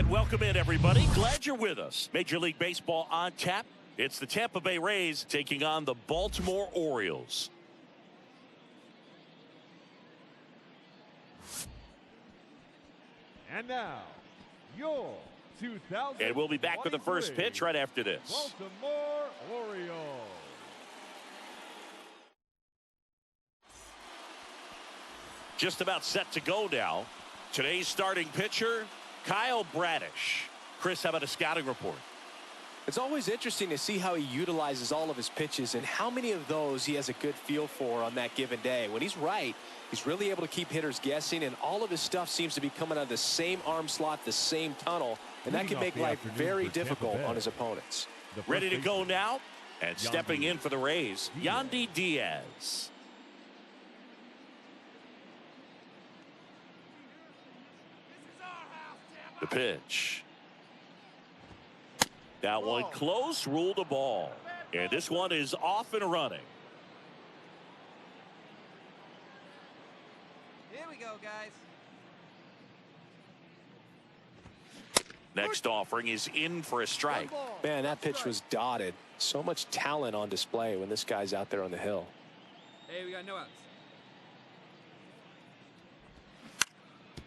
And welcome in, everybody. Glad you're with us. Major League Baseball on tap. It's the Tampa Bay Rays taking on the Baltimore Orioles. And now, your 2000. And we'll be back with the first pitch right after this. Baltimore Orioles. Just about set to go now. Today's starting pitcher, Kyle Bradish. Chris, how about a scouting report? It's always interesting to see how he utilizes all of his pitches and how many of those he has a good feel for on that given day. When he's right, he's really able to keep hitters guessing, and all of his stuff seems to be coming out of the same arm slot, the same tunnel, and that can make life very difficult on his opponents. Ready to go now, and stepping in for the Rays, Yandy Diaz. The pitch. That one close, ruled a ball. And this one is off and running. Here we go, guys. Next offering is in for a strike. Man, that pitch was dotted. So much talent on display when this guy's out there on the hill. Hey, we got no outs.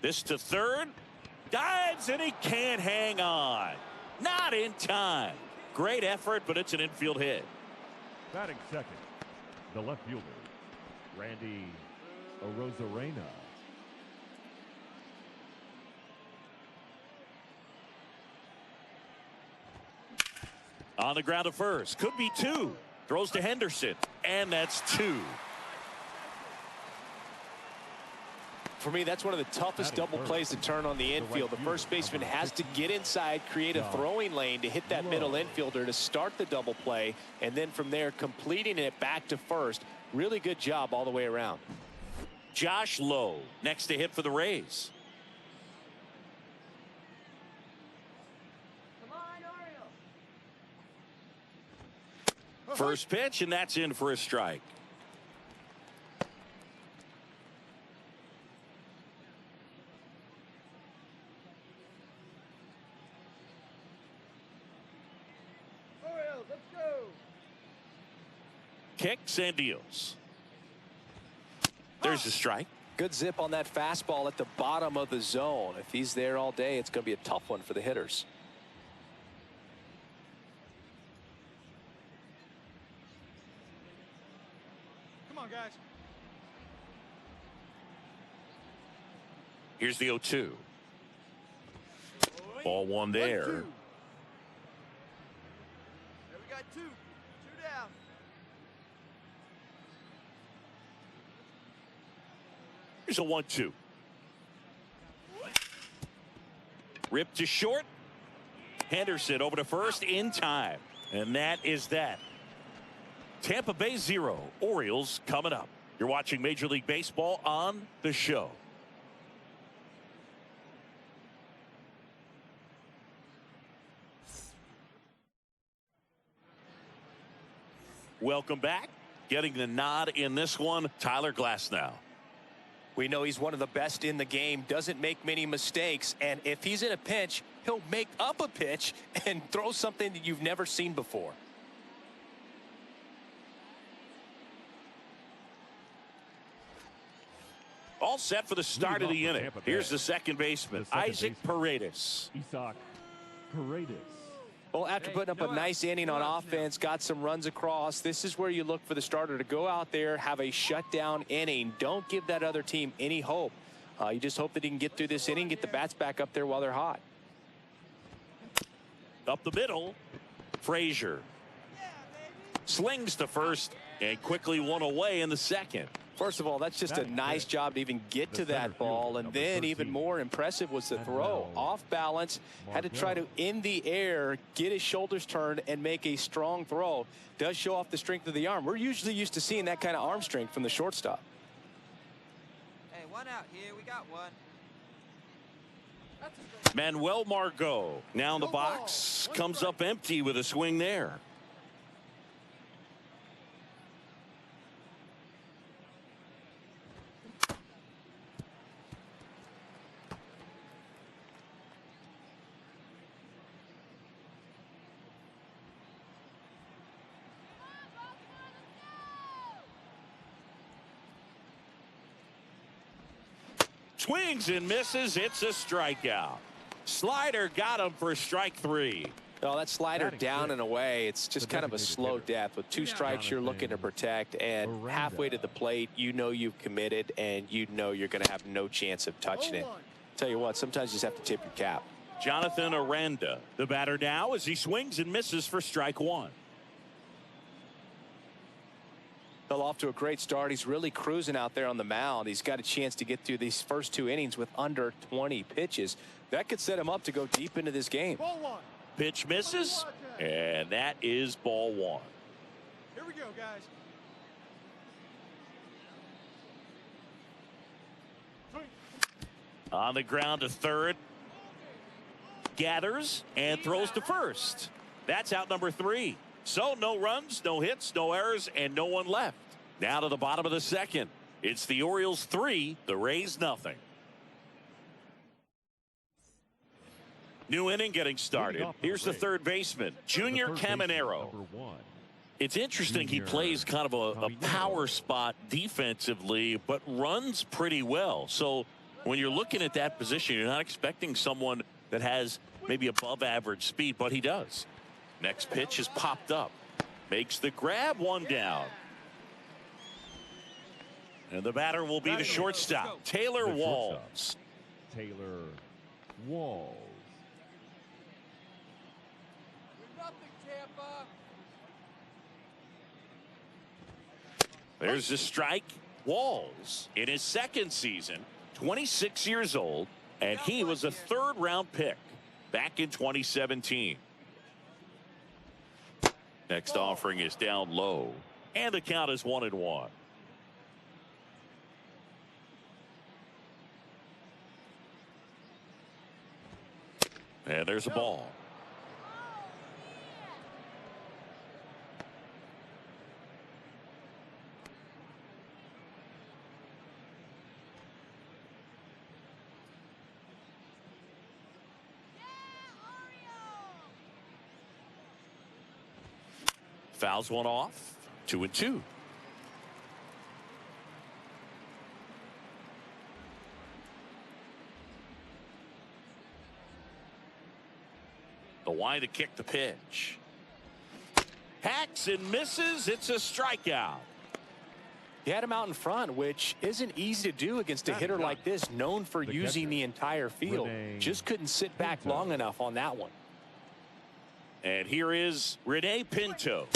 This to third. Dives, and he can't hang on. Not in time. Great effort, but it's an infield hit. Batting second, the left fielder, Randy Arozarena. On the ground to first. Could be two. Throws to Henderson, and that's two. For me, that's one of the toughest double plays to turn on the infield. The first baseman has to get inside, create a throwing lane to hit that middle infielder to start the double play, and then from there completing it back to first. Really good job all the way around. Josh Lowe next to hit for the Rays. Come on, Orioles. First pitch, and that's in for a strike. Kicks and deals. There's a strike. Good zip on that fastball at the bottom of the zone. If he's there all day, it's going to be a tough one for the hitters. Come on, guys. Here's the 0-2. Ball one there. 1-2. There we got two. Two down. Here's a 1-2. Ripped to short. Henderson over to first in time. And that is that. Tampa Bay 0. Orioles coming up. You're watching Major League Baseball on the show. Welcome back. Getting the nod in this one, Tyler Glasnow. We know he's one of the best in the game, doesn't make many mistakes, and if he's in a pinch, he'll make up a pitch and throw something that you've never seen before. All set for the start of the inning. Here's the second baseman, Isaac Paredes. Isaac Paredes. Well, after putting up a nice inning on offense, got some runs across, this is where you look for the starter to go out there, have a shutdown inning. Don't give that other team any hope. You just hope that he can get through this inning, get the bats back up there while they're hot. Up the middle, Frazier slings to first and quickly one away in the second. First of all, that's just a nice job to even get to that ball, and then even more impressive was the throw. Off balance, had to try to, in the air, get his shoulders turned and make a strong throw. Does show off the strength of the arm. We're usually used to seeing that kind of arm strength from the shortstop. Hey, one out here. We got one. Manuel Margot now in the box, comes up empty with a swing there. swings and misses. It's a strikeout. Slider got him for strike 3. Oh, that slider down and away. It's just kind of a slow death. With 2 strikes, you're looking to protect, and halfway to the plate, you know you've committed, and you know you're going to have no chance of touching it. Tell you what, sometimes you just have to tip your cap. Jonathan Aranda, the batter now, as he swings and misses for strike 1. Well, off to a great start. He's really cruising out there on the mound. He's got a chance to get through these first 2 innings with under 20 pitches. That could set him up to go deep into this game. Pitch misses, and that is ball 1. Here we go, guys. On the ground to third. Gathers and throws to first. That's out number 3. So no runs, no hits, no errors, and no one left. Now to the bottom of the second. It's the Orioles 3, the Rays nothing. New inning getting started. Here's the third baseman, Junior Caminero. It's interesting, he plays kind of a power spot defensively, but runs pretty well. So when you're looking at that position, you're not expecting someone that has maybe above average speed, but he does. Next pitch is popped up. Makes the grab, 1 down. And the batter will be the shortstop, Taylor Walls. Taylor Walls. There's a strike. Walls in his second season, 26 years old, and he was a 3rd-round pick back in 2017. Next offering is down low, and the count is 1-1. And there's a ball. Fouls one off. 2-2. The wide to kick the pitch. Hacks and misses. It's a strikeout. He had him out in front, which isn't easy to do against a hitter like this, known for using the entire field. Just couldn't sit back long enough on that one. And here is Rene Pinto.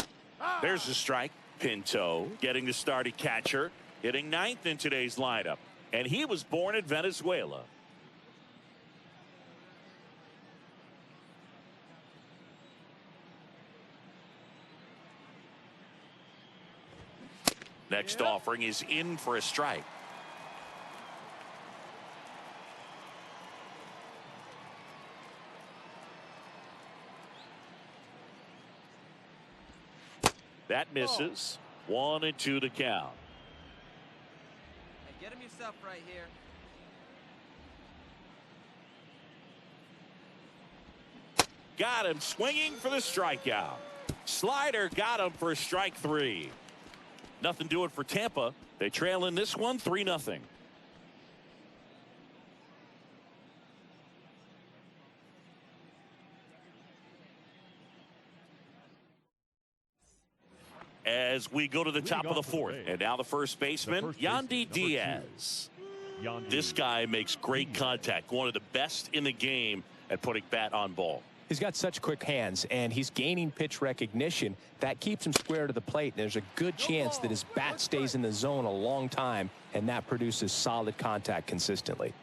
There's a strike. Pinto getting the start at catcher, hitting 9th in today's lineup. And he was born in Venezuela. Next offering is in for a strike. That misses. 1-2 to count. Hey, get him yourself right here. Got him swinging for the strikeout. Slider got him for strike 3. Nothing doing for Tampa. They trail in this one 3-0. As we go to the top of the 4th. And now the first baseman, Yandy Diaz. This guy makes great contact. One of the best in the game at putting bat on ball. He's got such quick hands, and he's gaining pitch recognition. That keeps him square to the plate. There's a good chance that his bat stays in the zone a long time, and that produces solid contact consistently.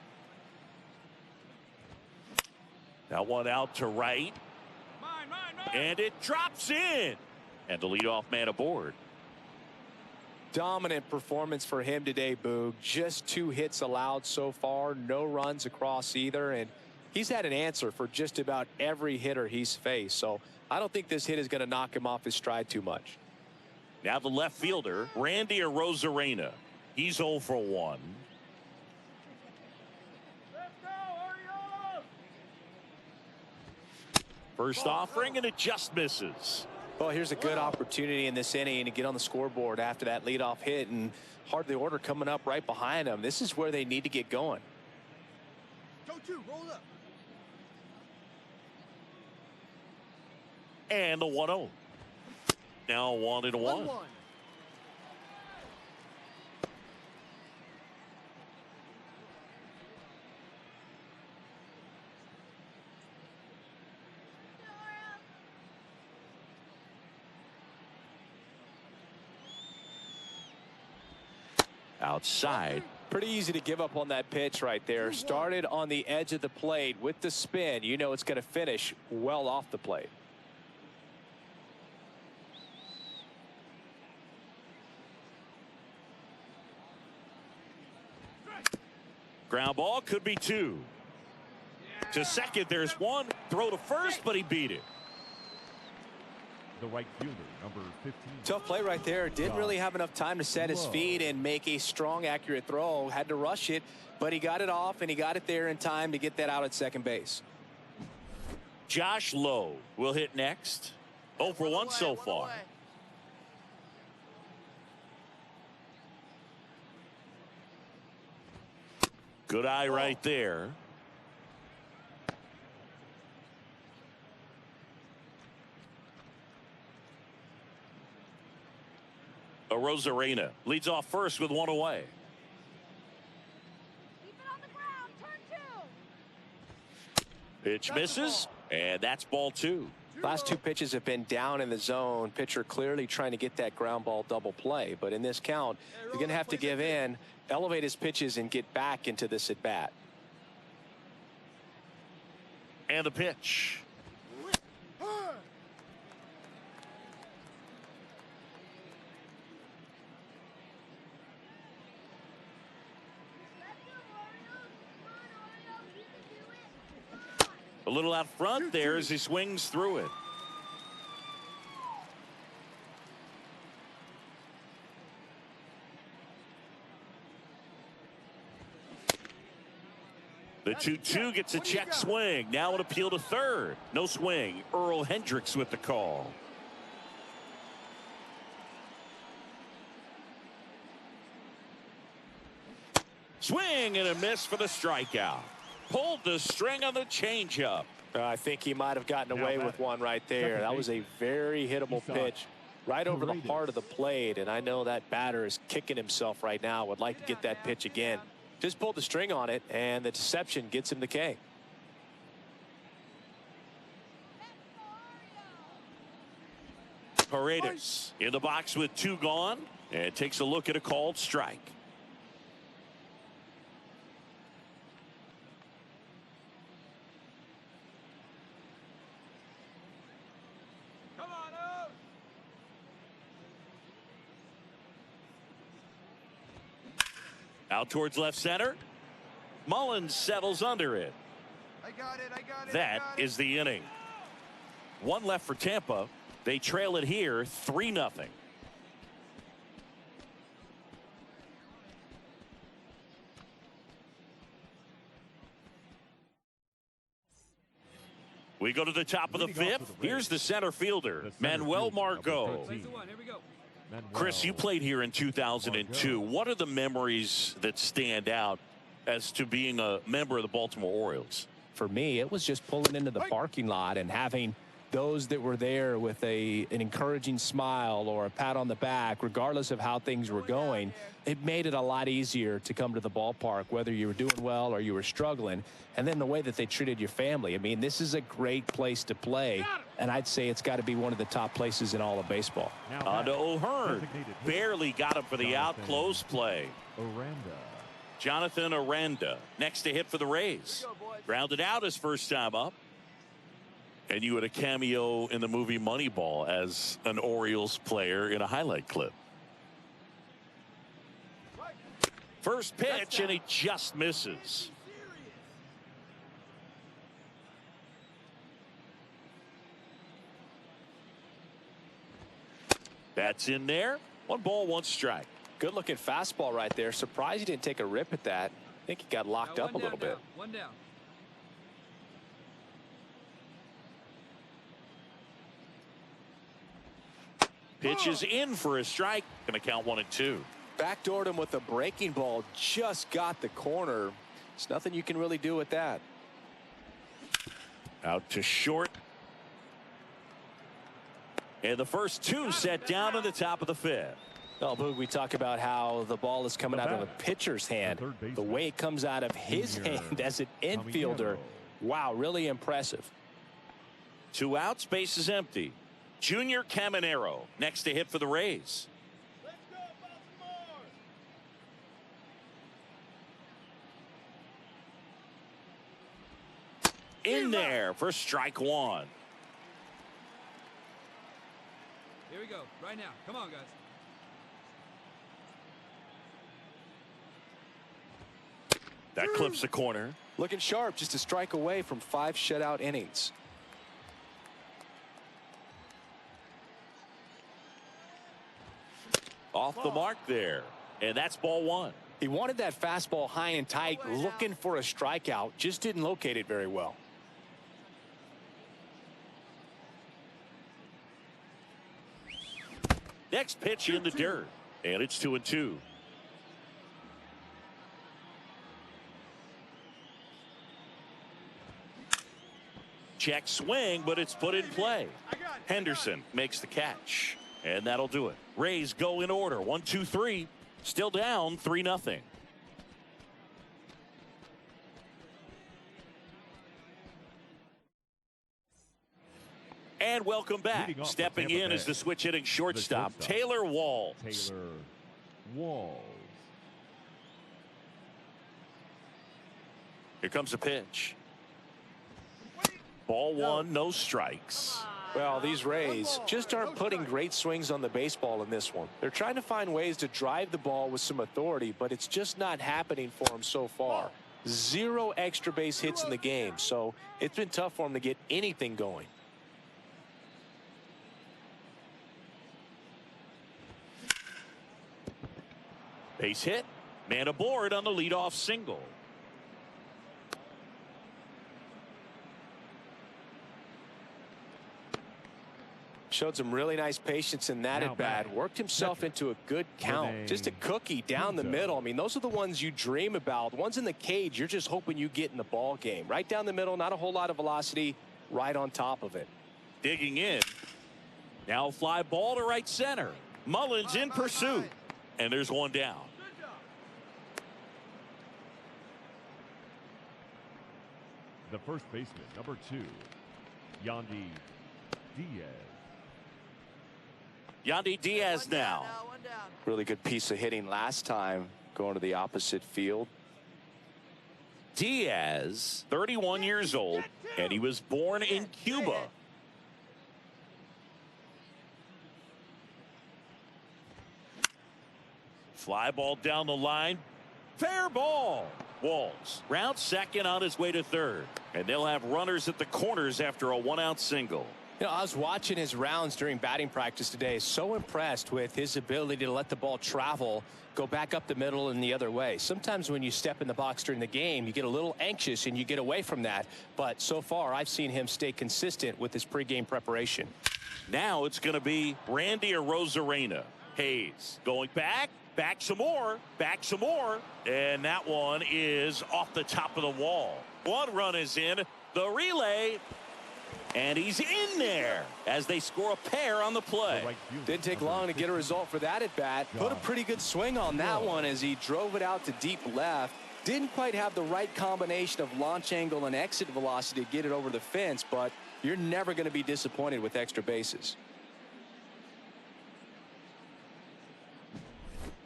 Now one out to right. And it drops in. And the leadoff man aboard. Dominant performance for him today, Boog. Just 2 hits allowed so far. No runs across either. And he's had an answer for just about every hitter he's faced. So I don't think this hit is going to knock him off his stride too much. Now the left fielder, Randy Arozarena. He's 0 for 1. Let's go, Orioles! First offering, and it just misses. Well, here's a good opportunity in this inning to get on the scoreboard after that leadoff hit, and hardly order coming up right behind them. This is where they need to get going. And the 1-0. Now 1-1. Outside. Pretty easy to give up on that pitch right there. Started on the edge of the plate with the spin. You know it's going to finish well off the plate. Ground ball, could be 2. To second, there's 1. Throw to first, but he beat it. The right fielder, number 15. Tough play right there. Didn't really have enough time to set his feet and make a strong, accurate throw. Had to rush it, but he got it off, and he got it there in time to get that out at second base. Josh Lowe will hit next. 0 for 1 so far. Good eye right there. Rosarena leads off first with 1 away. Keep it on the ground. Turn 2. Pitch misses, and that's ball 2. Last 2 pitches have been down in the zone. Pitcher clearly trying to get that ground ball double play. But in this count, you're going to have to give in, elevate his pitches, and get back into this at bat. And the pitch. A little out front there as he swings through it. The 2-2 gets a check swing. Now an appeal to third. No swing. Earl Hendricks with the call. Swing and a miss for the strikeout. Pulled the string on the changeup. I think he might have gotten away with one right there. That was a very hittable pitch right over the heart of the plate. And I know that batter is kicking himself right now. Would like to get that pitch again. Just pulled the string on it, and the deception gets him the K. Paredes in the box with 2 gone and takes a look at a called strike. Out towards left center. Mullins settles under it. I got it. That is the inning. 1 left for Tampa. They trail it here 3-0. We go to the top of the 5th. Here's the center fielder, Manuel Margot. Chris, you played here in 2002. What are the memories that stand out as to being a member of the Baltimore Orioles? For me, it was just pulling into the parking lot and having those that were there with an encouraging smile or a pat on the back, regardless of how things were going. It made it a lot easier to come to the ballpark, whether you were doing well or you were struggling. And then the way that they treated your family. I mean, this is a great place to play, and I'd say it's got to be one of the top places in all of baseball. On to O'Hearn. Barely got him for the out. Close play. Jonathan Aranda next to hit for the Rays. Grounded out his first time up. And you had a cameo in the movie Moneyball as an Orioles player in a highlight clip. First pitch, and he just misses. That's in there. 1 ball, 1 strike. Good looking fastball right there. Surprised he didn't take a rip at that. I think he got locked up a little bit. 1 down. Pitch is in for a strike. Going to count 1-2. Backdoored him with a breaking ball. Just got the corner. There's nothing you can really do with that. Out to short. And the first two set down in the top of the fifth. Well, Boog, we talk about how the ball is coming out of a pitcher's hand. The way it comes out of his hand as an infielder. Wow, really impressive. 2 outs, base is empty. Junior Caminero next to hit for the Rays. Let's go, Baltimore! In there for strike one. Here we go. Right now. Come on, guys. That clips the corner. Looking sharp, just a strike away from 5 shutout innings. Off the mark there. And that's ball one. He wanted that fastball high and tight, looking for a strikeout. Just didn't locate it very well. Next pitch in the dirt. And it's 2-2. Check swing, but it's put in play. Henderson makes the catch. And that'll do it. Rays go in order. 1, 2, 3. Still down 3-0. And welcome back. Stepping in is the switch hitting shortstop, Taylor Walls. Taylor Walls. Here comes the pitch. Ball one, no strikes. Well, these Rays just aren't putting great swings on the baseball in this one. They're trying to find ways to drive the ball with some authority, but it's just not happening for them so far. 0 extra base hits in the game, so it's been tough for them to get anything going. Base hit. Man aboard on the leadoff single. Showed some really nice patience in that at bat. Worked himself into a good count. Just a cookie down the middle. I mean, those are the ones you dream about. The ones in the cage, you're just hoping you get in the ball game. Right down the middle, not a whole lot of velocity, right on top of it. Digging in. Now fly ball to right center. Mullins in pursuit. And there's one down. The first baseman, number 2, Yandy Diaz. Yandy Diaz now. One down. Really good piece of hitting last time going to the opposite field. Diaz, 31 years old, and he was born in Cuba. Fly ball down the line. Fair ball. Walls rounds second on his way to third. And they'll have runners at the corners after a 1-out single. You know, I was watching his rounds during batting practice today. So impressed with his ability to let the ball travel, go back up the middle and the other way. Sometimes when you step in the box during the game, you get a little anxious and you get away from that. But so far, I've seen him stay consistent with his pregame preparation. Now it's going to be Randy Arozarena. Hayes going back some more, and that one is off the top of the wall. 1 run is in. The relay, and he's in there as they score a pair on the play. Didn't take long to get a result for that at bat. Put a pretty good swing on that one as he drove it out to deep left. Didn't quite have the right combination of launch angle and exit velocity to get it over the fence, but you're never going to be disappointed with extra bases.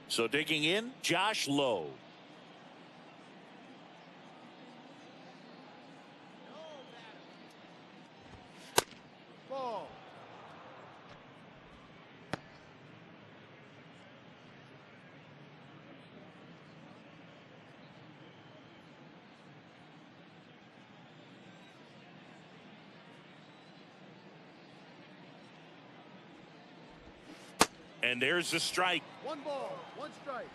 So digging in, Josh Lowe. Ball. And there's the strike. 1 ball, 1 strike.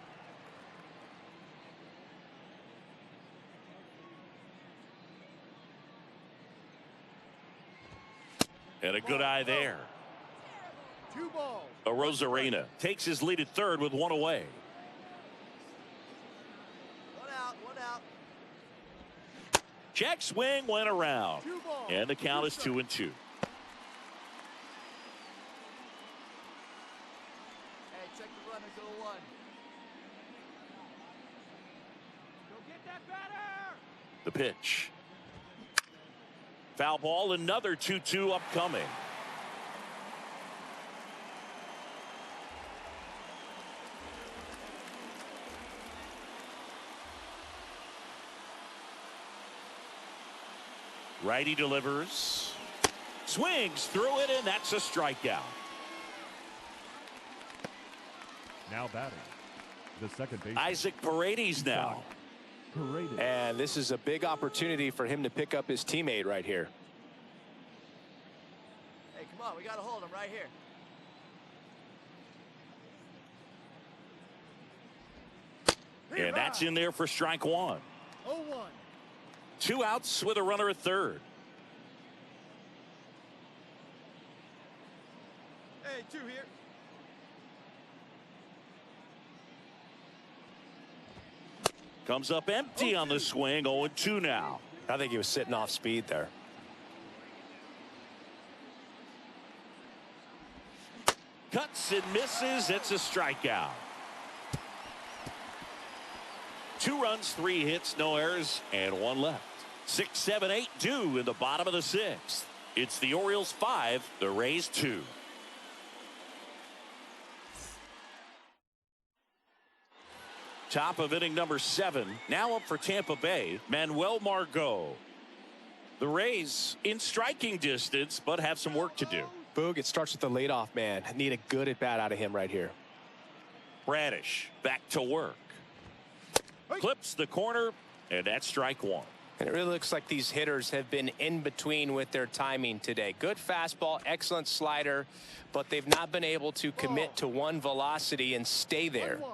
And a good eye there. 2 balls. Arozarena takes his lead at third with 1 away. 1 out, 1 out. Check swing went around. And the count is 2-2. Hey, check the runner, go 1. Go get that batter. The pitch. Foul ball, another 2-2 upcoming. Righty delivers. Swings through it, and that's a strikeout. Now batting, the second baseman. Isaac Paredes now. Paredes. And this is a big opportunity for him to pick up his teammate right here. Hey, come on, we gotta hold him right here. And that's in there for strike 1. 0-1. 2 outs with a runner at third. Hey, 2 here. Comes up empty on the swing. 0-2 now. I think he was sitting off speed there. Cuts and misses. It's a strikeout. 2 runs, 3 hits, no errors, and 1 left. 6, 7, 8 due in the bottom of the 6th. It's the Orioles 5, the Rays 2. Top of inning number 7. Now up for Tampa Bay, Manuel Margot. The Rays in striking distance, but have some work to do. Boog, it starts with the leadoff man. Need a good at bat out of him right here. Bradish back to work. Clips the corner, and that's strike 1. And it really looks like these hitters have been in between with their timing today. Good fastball, excellent slider, but they've not been able to commit to one velocity and stay there. 1-1.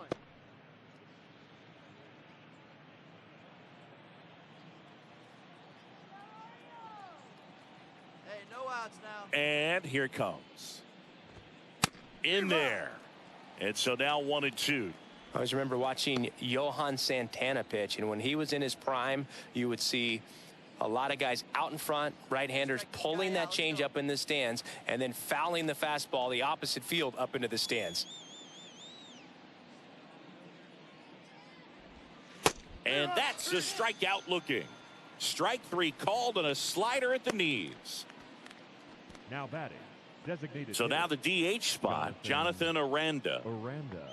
Hey, no outs now. And here it comes. In there. And so now 1-2. I always remember watching Johan Santana pitch, and when he was in his prime, you would see a lot of guys out in front, right-handers pulling that change up in the stands and then fouling the fastball the opposite field up into the stands. And that's a strikeout looking. Strike 3 called and a slider at the knees. Now batting, designated. So now the DH spot, Jonathan Aranda. Aranda.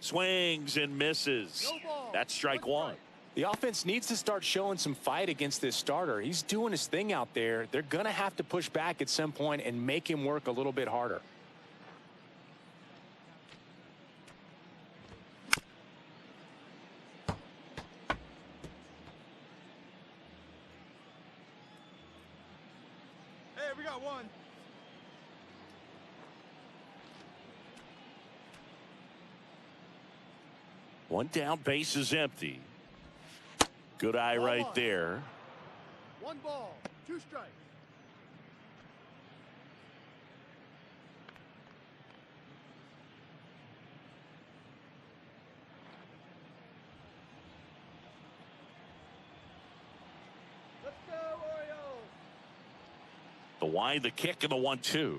Swings and misses. That's strike 1. The offense needs to start showing some fight against this starter. He's doing his thing out there. They're going to have to push back at some point and make him work a little bit harder. Hey, we got 1. One down, base is empty. Good eye right there. 1 ball, 2 strikes. Let's go, Orioles. The wind, the kick, and the 1-2.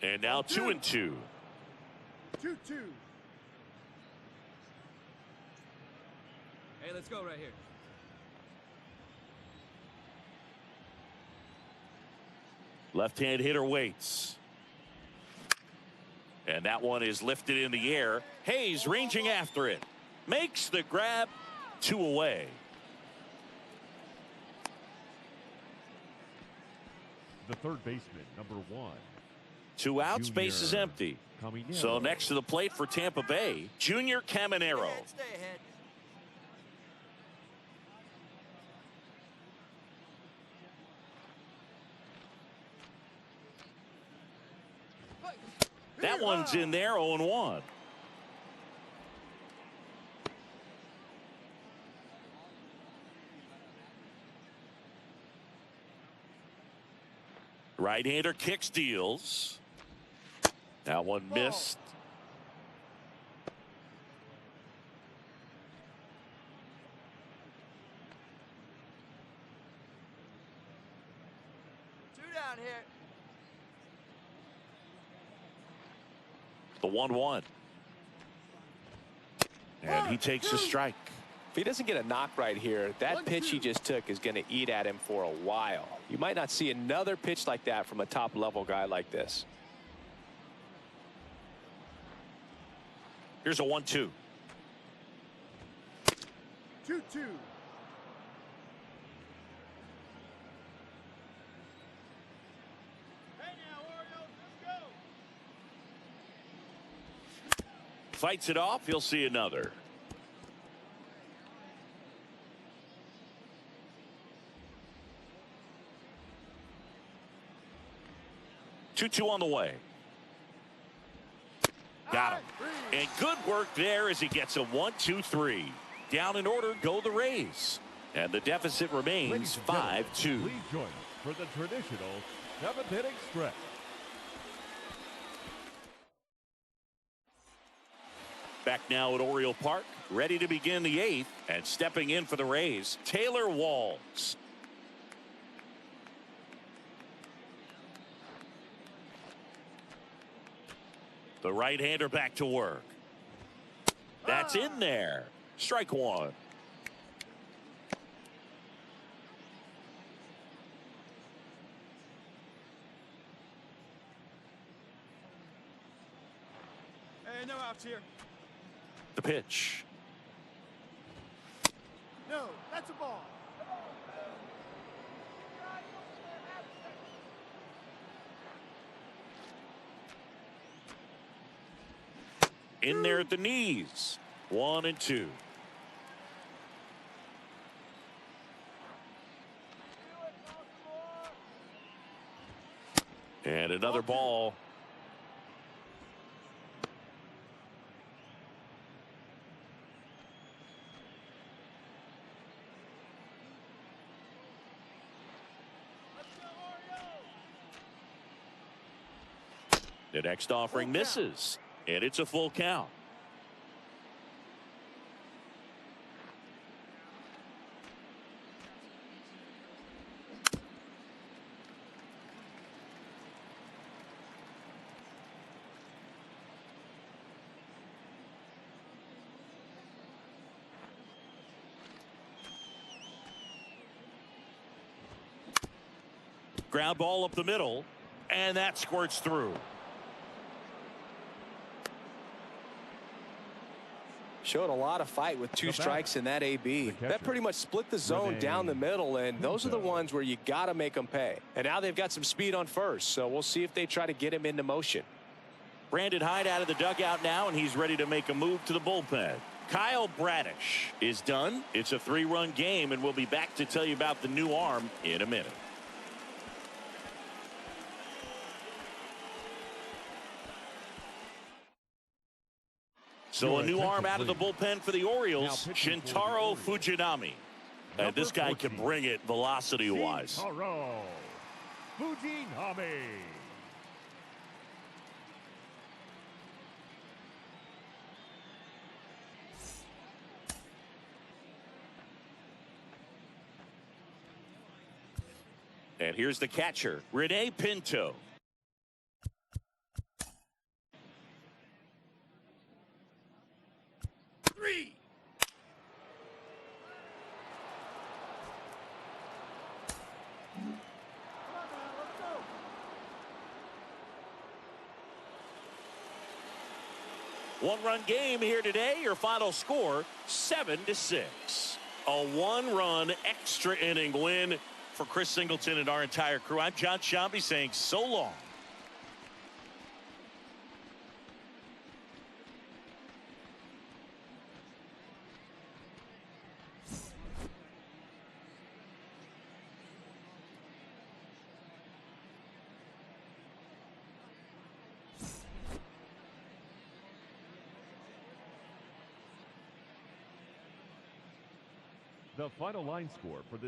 And now 2-2. 2-2. Hey, let's go right here. Left-hand hitter waits. And that one is lifted in the air. Hayes ranging after it. Makes the grab. 2 away. The third baseman, number 1. 2 outs, base is empty. So next to the plate for Tampa Bay, Junior Caminero. Stay ahead. That one's in there, 0-1. Right-hander kicks, deals. That one missed. Two down here. The 1-1. And he takes a strike. If he doesn't get a knock right here, that pitch he just took is going to eat at him for a while. You might not see another pitch like that from a top-level guy like this. Here's a 1-2. 2-2. Fights it off. He'll see another. Two on the way. Got him. And good work there as he gets a 1-2-3. Down in order go the Rays. And the deficit remains 5-2. Please join us for the traditional 7th inning stretch. Back now at Oriole Park, ready to begin the 8th, and stepping in for the Rays, Taylor Walls. The right-hander back to work. That's in there. Strike one. Hey, no outs here. The pitch. No, that's a ball. In there at the knees. 1-2. And another ball. The next offering misses, and it's a full count. Ground ball up the middle, and that squirts through. Showed a lot of fight with 2 strikes in that AB. That pretty much split the zone down the middle, and those are the ones where you got to make them pay. And now they've got some speed on first, so we'll see if they try to get him into motion. Brandon Hyde out of the dugout now, and he's ready to make a move to the bullpen. Kyle Bradish is done. It's a 3-run game, and we'll be back to tell you about the new arm in a minute. So a new arm out of the bullpen for the Orioles, Shintaro Fujinami. And this guy can bring it velocity-wise. Shintaro Fujinami. And here's the catcher, Rene Pinto. One-run game here today. Your final score, 7-6. A 1-run extra inning win for Chris Singleton and our entire crew. I'm John Shambi saying so long. The final line score for this